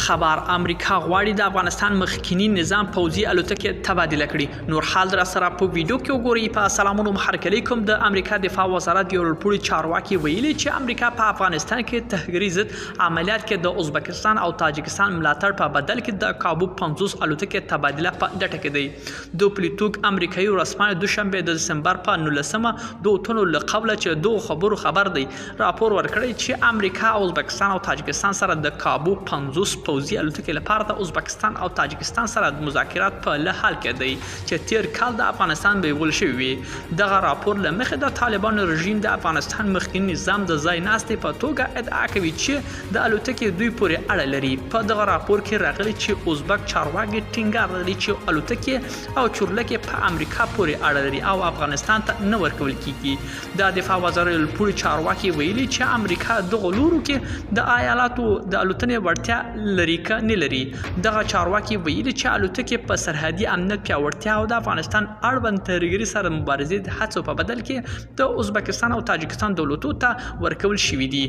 خبر امریکا غواړي د افغانستان مخکینی نظام پوځي الوتکې تبادله کړي. نور حال در سره په ویډیو کې وګورئ. په سلامونو محرک علیکم. د امریکا دفاع وزارت یو لوړپوړي چارواکي ویلي چې امریکا په افغانستان کې تحریري ضد عملیات کې د ازبکستان او تاجکستان ملاتړ په بدل کې د کابو 50 الوتکې تبادله په ډټه کې دی. دو پلیتوک امریکایي ورځپاڼه دوشنبه د دسمبر په 19مه د اوتنو له قبله چې دوه خبرو خبر دی راپور ورکړی چې امریکا او ازبکستان او تاجکستان سره د کابو 50 پوځي الوتکې لپاره د ازبکستان او تاجکستان سره د مذاکرات په له حال کې دی چې تیر کال د افغانستان بیغول شوی وي. دغه راپور له مخې د طالبانو رژیم د افغانستان مخکینی نظام د ځای ناستې په توګه ادعا کوي چې د الوتکې دوی پورې اړه لري. په دغه راپور کې راغلي چې ازبک چارواکي ټینګار لري چې الوتکې او چورلکې په امریکا پورې اړه لري او افغانستان ته نه ورکول کیږي. د دفاع وزارت لوړپوړي چارواکي ویلي چې امریکا دغه لورو کې د ایالاتو د الوتنې وړتیا لري که نه لري. دغه چارواکي ویلي چې الوتکې په سرحدي امنیت پیاوړتیا او د افغانستان اړوند تحریري سره مبارزې د هڅو په بدل کې د ازبکستان او تاجکستان دولتونو ته ورکول شوي دي.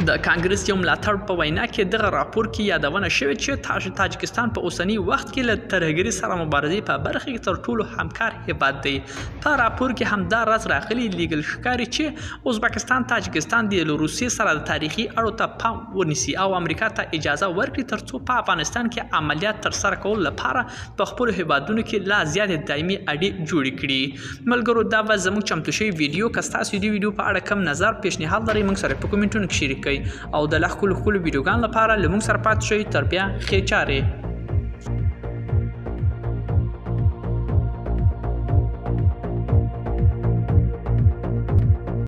د کانګرس یو ملاتړ په وینا کې دغه راپور کې یادونه شوې چې تاجکستان په اوسنی وخت کې له ترهګرۍ سره مبارزې په برخه کې تر ټولو همکار هیواد دی. په راپور کې همدا راز راغلی لیږل ښکاري چې ازبکستان تاجکستان د روسیې سره د تاریخي اړو ته پام ونیسي او امریکا ته اجازه ورکړي ترڅو په افغانستان کې عملیات ترسره کولو لپاره په خپلو هیوادونو کې لا زیاتې دایمي اړیکې جوړې کړي. ملګرو دا به زموږ چمتو شوی ویډیو که ستاسو د ویډیو په اړه کوم نظر پیشنهاد لرئ موږ سره په کومنټونو کې شریک کړئ او د لا ښکلو ویډیوګانو لپاره له موږ سره پاتې شئ. تر بیا ښې چارې.